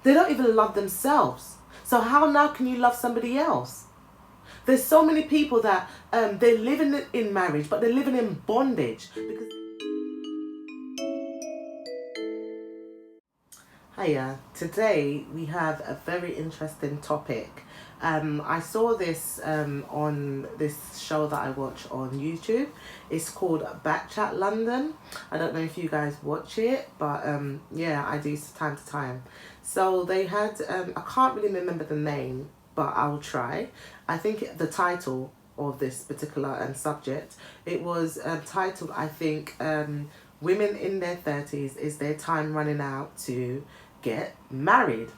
They don't even love themselves. So how now can you love somebody else? There's so many people that they're living in marriage, but they're living in bondage. Because hiya, today we have a very interesting topic. I saw this on this show that I watch on YouTube. It's called Backchat London. I don't know if you guys watch it, but yeah, I do time to time. So they had, I can't really remember the name, but I'll try. I think the title of this particular subject, it was titled, I think, Women in their 30s, is their time running out to get married?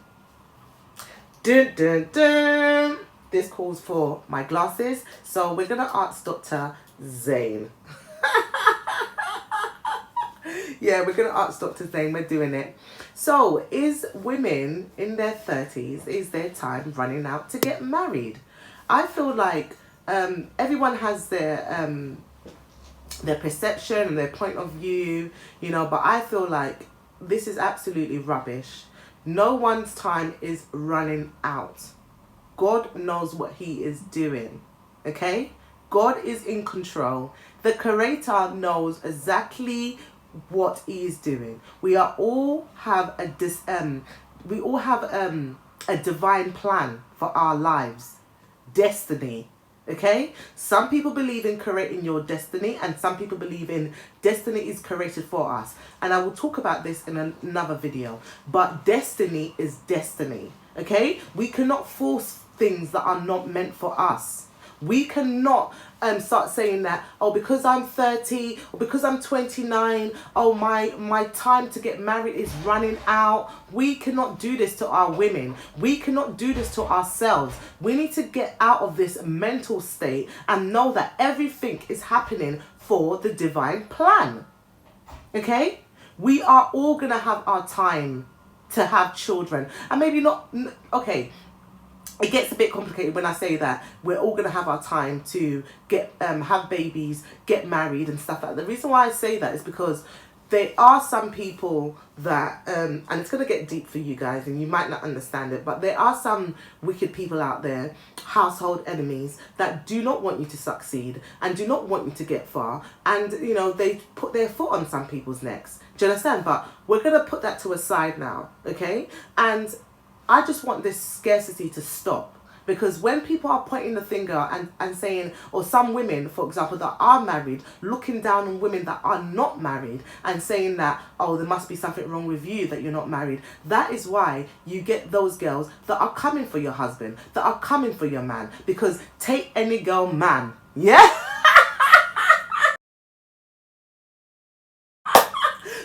Dun, dun, dun. This calls for my glasses, so we're gonna ask Dr. Zane. Yeah, we're gonna ask Dr. Zane. We're doing it. So, is women in their 30s, is their time running out to get married? I feel like everyone has their perception and their point of view, you know, but I feel like this is absolutely rubbish. No one's time is running out. God knows what he is doing. Okay? God is in control. The Creator knows exactly what he is doing. We all have a divine plan for our lives. Destiny. Okay? Some people believe in creating your destiny, and some people believe in destiny is created for us. And I will talk about this in another video. But destiny is destiny. Okay? We cannot force things that are not meant for us. We cannot start saying that, oh, because I'm 30 or because I'm 29, oh, my time to get married is running out. We cannot do this to our women. We cannot do this to ourselves. We need to get out of this mental state and know that everything is happening for the divine plan. Okay? We are all going to have our time to have children. And maybe not, okay, it gets a bit complicated when I say that we're all going to have our time to get have babies, get married and stuff like that. The reason why I say that is because there are some people that, and it's going to get deep for you guys and you might not understand it, but there are some wicked people out there, household enemies, that do not want you to succeed and do not want you to get far. And, you know, they put their foot on some people's necks. Do you understand? But we're going to put that to a side now, okay? And I just want this scarcity to stop, because when people are pointing the finger and saying, or some women, for example, that are married, looking down on women that are not married and saying that, oh, there must be something wrong with you that you're not married. That is why you get those girls that are coming for your husband, that are coming for your man, because take any girl, man. Yeah?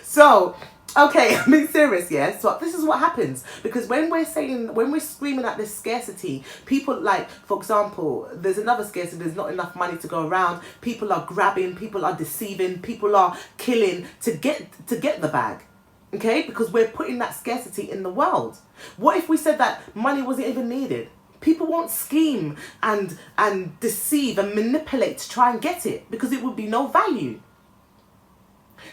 So, okay, I'm being serious, yeah? So this is what happens. Because when we're screaming at this scarcity, people, like, for example, there's another scarcity, there's not enough money to go around, people are grabbing, people are deceiving, people are killing to get the bag. Okay? Because we're putting that scarcity in the world. What if we said that money wasn't even needed? People won't scheme and deceive and manipulate to try and get it, because it would be no value.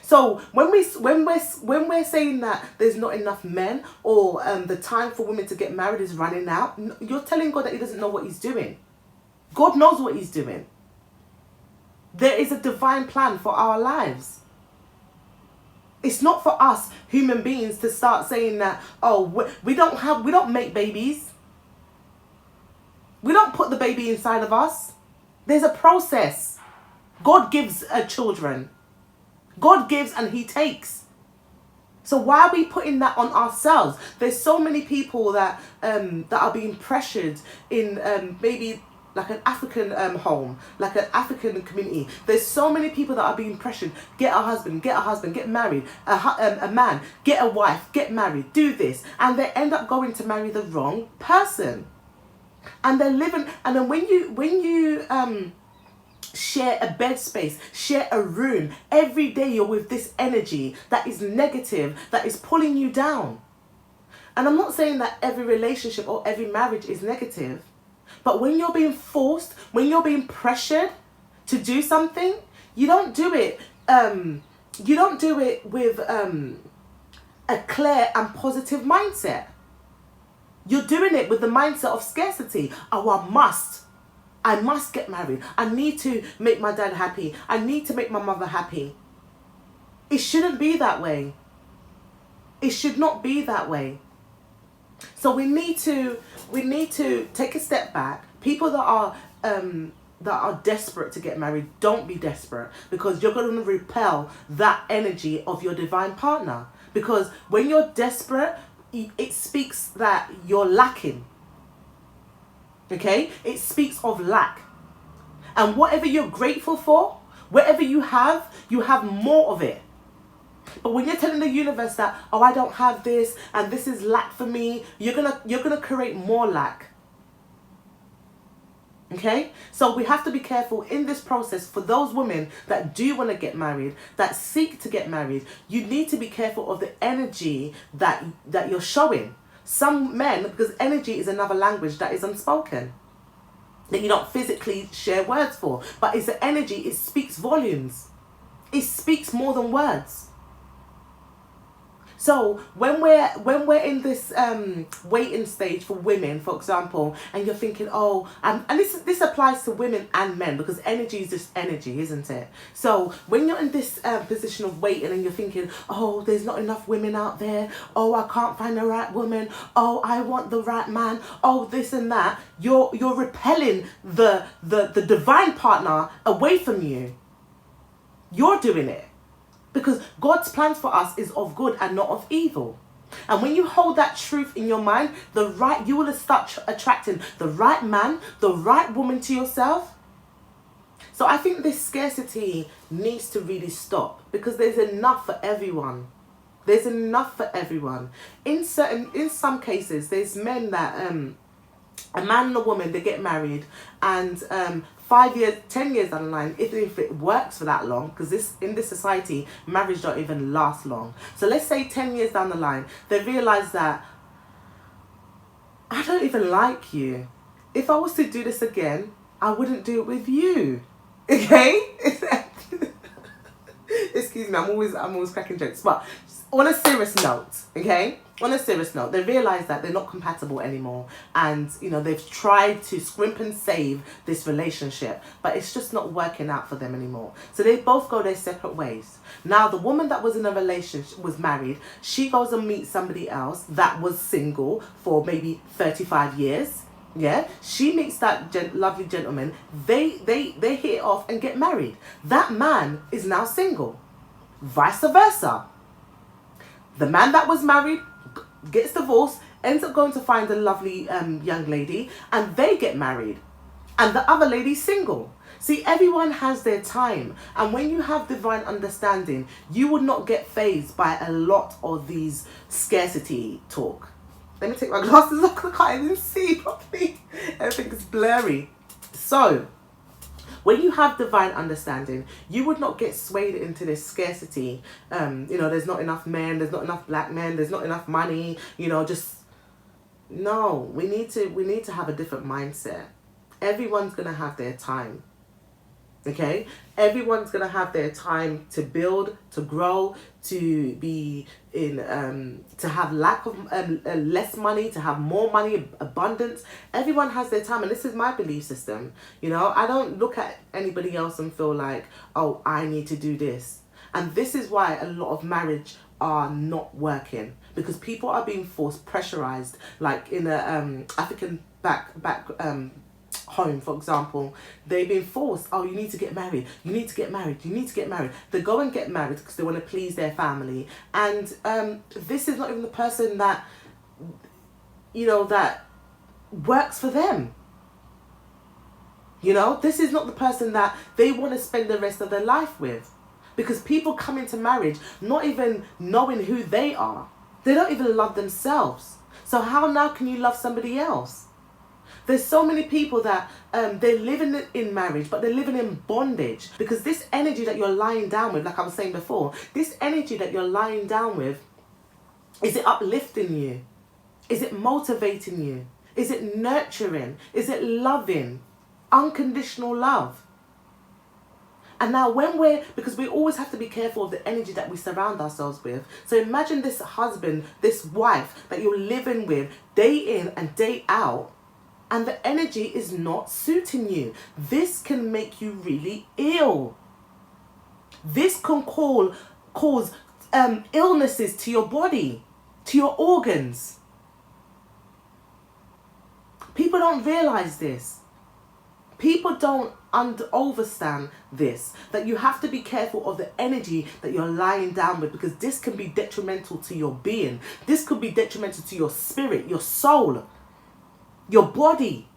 So when we're saying that there's not enough men, or the time for women to get married is running out, you're telling God that he doesn't know what he's doing. God knows what he's doing. There is a divine plan for our lives. It's not for us human beings to start saying that, oh, we don't make babies. We don't put the baby inside of us. There's a process. God gives children. God gives and he takes. So why are we putting that on ourselves? There's so many people that are being pressured in maybe like an African home, like an African community. There's so many people that are being pressured. Get a husband, get married, a man, get a wife, get married, do this. And they end up going to marry the wrong person. And they're living, and then when you share a bed space, share a room, every day you're with this energy that is negative, that is pulling you down. And I'm not saying that every relationship or every marriage is negative, but when you're being forced, when you're being pressured to do something, you don't do it with a clear and positive mindset. You're doing it with the mindset of scarcity. Oh, I must get married. I need to make my dad happy. I need to make my mother happy. It shouldn't be that way. It should not be that way. So we need to take a step back. People that are desperate to get married, don't be desperate, because you're going to repel that energy of your divine partner. Because when you're desperate, it speaks that you're lacking. Okay? It speaks of lack. And whatever you're grateful for, whatever you have more of it. But when you're telling the universe that, oh, I don't have this and this is lack for me, you're gonna create more lack. Okay? So we have to be careful in this process. For those women that do want to get married, that seek to get married, you need to be careful of the energy that you're showing. Some men, because energy is another language that is unspoken, that you don't physically share words for, but it's the energy, it speaks volumes. It speaks more than words. So when we're in this waiting stage for women, for example, and you're thinking, oh, and this applies to women and men, because energy is just energy, isn't it? So when you're in this position of waiting and you're thinking, oh, there's not enough women out there, oh, I can't find the right woman, oh, I want the right man, oh, this and that, you're repelling the divine partner away from you. You're doing it. Because God's plans for us is of good and not of evil. And when you hold that truth in your mind, you will start attracting the right man, the right woman to yourself. So I think this scarcity needs to really stop, because there's enough for everyone. There's enough for everyone. In some cases, there's men that a man and a woman, they get married, and 5 years, 10 years down the line, if it works for that long, because in this society, marriage don't even last long. So let's say 10 years down the line, they realize that, I don't even like you. If I was to do this again, I wouldn't do it with you. Okay? Excuse me, I'm always cracking jokes. But on a serious note, okay? On a serious note, they realise that they're not compatible anymore, and they've tried to scrimp and save this relationship, but it's just not working out for them anymore. So they both go their separate ways. Now the woman that was in a relationship, was married, she goes and meets somebody else that was single for maybe 35 years. Yeah, she meets that lovely gentleman. They hit it off and get married. That man is now single. Vice versa. The man that was married gets divorced, ends up going to find a lovely young lady, and they get married. And the other lady's single. See, everyone has their time. And when you have divine understanding, you will not get fazed by a lot of these scarcity talk. Let me take my glasses off because I can't even see properly. Everything is blurry. So, when you have divine understanding, you would not get swayed into this scarcity. There's not enough men, there's not enough black men, there's not enough money, no, we need to have a different mindset. Everyone's gonna have their time. Okay? Everyone's gonna have their time to build, to grow, to be in to have lack of less money, to have more money, abundance. Everyone has their time, and this is my belief system. I don't look at anybody else and feel like, oh, I need to do this. And this is why a lot of marriage are not working, because people are being forced, pressurized, like in a African back home, for example. They've been forced, oh, you need to get married, you need to get married, you need to get married. They go and get married because they want to please their family, and this is not even the person that that works for them. This is not the person that they want to spend the rest of their life with, because people come into marriage not even knowing who they are. They don't even love themselves. So how now can you love somebody else? There's so many people that they're living in marriage, but they're living in bondage, because this energy that you're lying down with, like I was saying before, this energy that you're lying down with, is it uplifting you? Is it motivating you? Is it nurturing? Is it loving? Unconditional love? And now because we always have to be careful of the energy that we surround ourselves with. So imagine this husband, this wife that you're living with day in and day out, and the energy is not suiting you. This can make you really ill. This can cause illnesses to your body, to your organs. People don't realize this. People don't understand this, that you have to be careful of the energy that you're lying down with, because this can be detrimental to your being. This could be detrimental to your spirit, your soul, your body.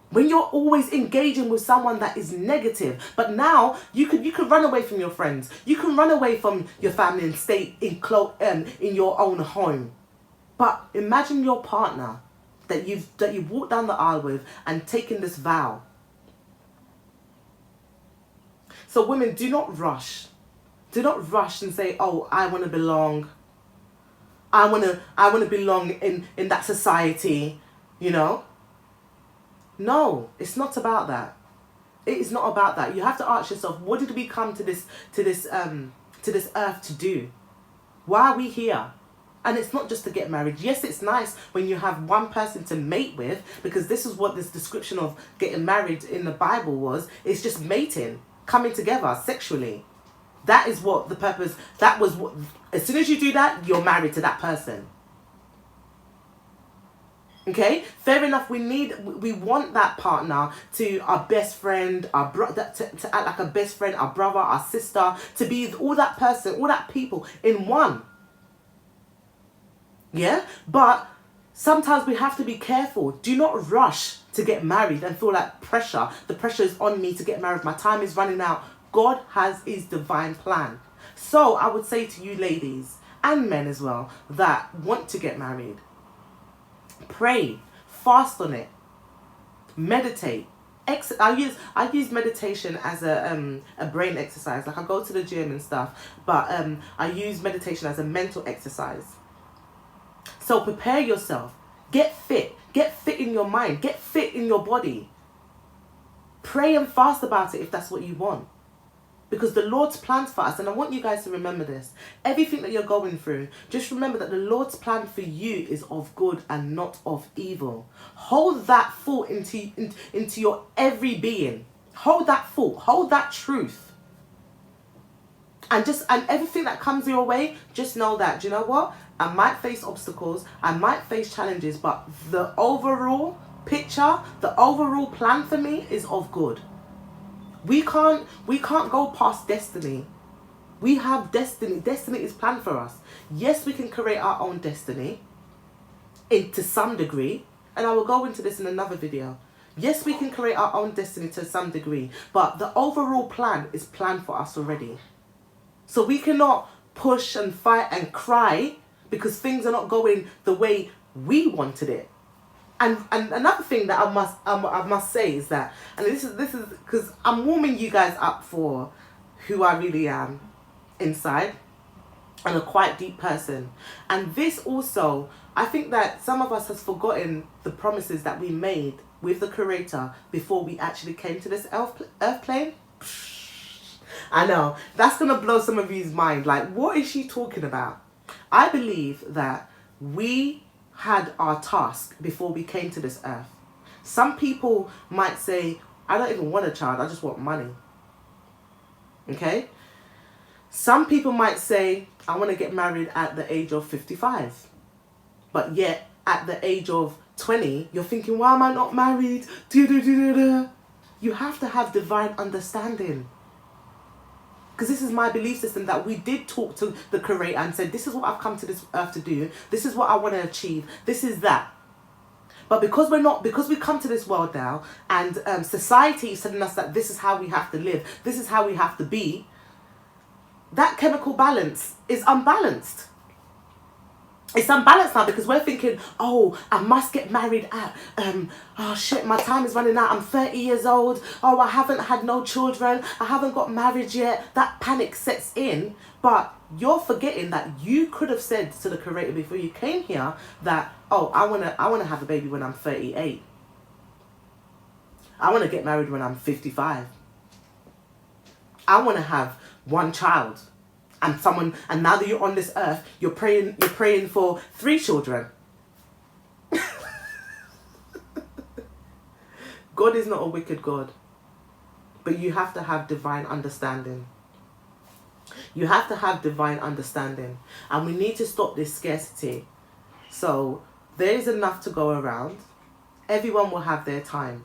When you're always engaging with someone that is negative. But now you could run away from your friends. You can run away from your family and stay in your own home. But imagine your partner that you've walked down the aisle with and taken this vow. So women, do not rush. Do not rush and say, oh, I want to belong. I want to belong in that society, you know? No, it's not about that. It is not about that. You have to ask yourself, what did we come to this earth to do? Why are we here? And it's not just to get married. Yes, it's nice when you have one person to mate with, because this is what this description of getting married in the Bible was. It's just mating, coming together sexually. That is what the purpose, that was what, as soon as you do that, you're married to that person. Okay, fair enough. We want that partner to our best friend, to act like a best friend, our brother, our sister, to be all that person, all that people in one. Yeah, but sometimes we have to be careful. Do not rush to get married and feel like pressure. The pressure is on me to get married. My time is running out. God has his divine plan. So I would say to you ladies and men as well that want to get married, pray, fast on it, meditate. I use meditation as a brain exercise. Like I go to the gym and stuff, but I use meditation as a mental exercise. So prepare yourself, get fit in your mind, get fit in your body. Pray and fast about it if that's what you want. Because the Lord's plans for us, and I want you guys to remember this, everything that you're going through, just remember that the Lord's plan for you is of good and not of evil. Hold that thought into your every being. Hold that thought, hold that truth. And everything that comes your way, just know that, do you know what? I might face obstacles, I might face challenges, but the overall picture, the overall plan for me is of good. We can't go past destiny. We have destiny. Destiny is planned for us. Yes, we can create our own destiny to some degree, and I will go into this in another video. Yes, we can create our own destiny to some degree, but the overall plan is planned for us already. So we cannot push and fight and cry because things are not going the way we wanted it. And another thing that I must say is that, and this is because I'm warming you guys up for who I really am inside. I'm a quite deep person, and this also, I think that some of us has forgotten the promises that we made with the Creator before we actually came to this earth plane. I know that's gonna blow some of you's mind. Like, what is she talking about? I believe that we had our task before we came to this earth. Some people might say, I don't even want a child, I just want money. Okay? Some people might say, I want to get married at the age of 55. But yet, at the age of 20, you're thinking, why am I not married? You have to have divine understanding. Because this is my belief system, that we did talk to the Creator and said, this is what I've come to this earth to do. This is what I want to achieve. This is that. But because we come to this world now, and society is telling us that this is how we have to live, this is how we have to be, that chemical balance is unbalanced. It's unbalanced now because we're thinking, oh, I must get married at, oh shit, my time is running out. I'm 30 years old. Oh, I haven't had no children. I haven't got married yet. That panic sets in. But you're forgetting that you could have said to the Creator before you came here that, oh, I wanna have a baby when I'm 38. I want to get married when I'm 55. I want to have one child. And now that you're on this earth, you're praying for 3 children. God is not a wicked God. But you have to have divine understanding. You have to have divine understanding. And we need to stop this scarcity. So there is enough to go around. Everyone will have their time.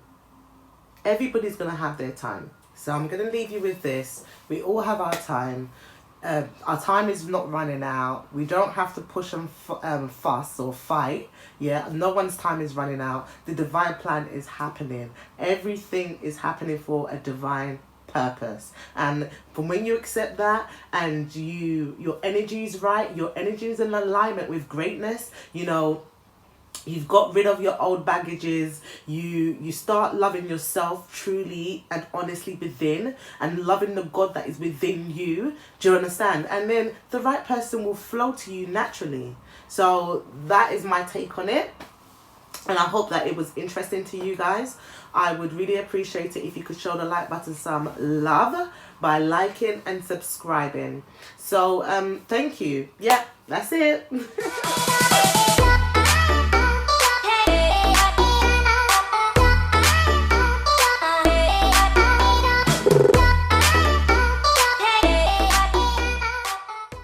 Everybody's going to have their time. So I'm going to leave you with this. We all have our time. Our time is not running out. We don't have to push and fuss or fight. Yeah, no one's time is running out. The divine plan is happening. Everything is happening for a divine purpose. And from when you accept that and your energy is right, your energy is in alignment with greatness, you know, you've got rid of your old baggages. You start loving yourself truly and honestly within, and loving the God that is within you. Do you understand? And then the right person will flow to you naturally. So that is my take on it. And I hope that it was interesting to you guys. I would really appreciate it if you could show the like button some love by liking and subscribing. So thank you. Yeah, that's it.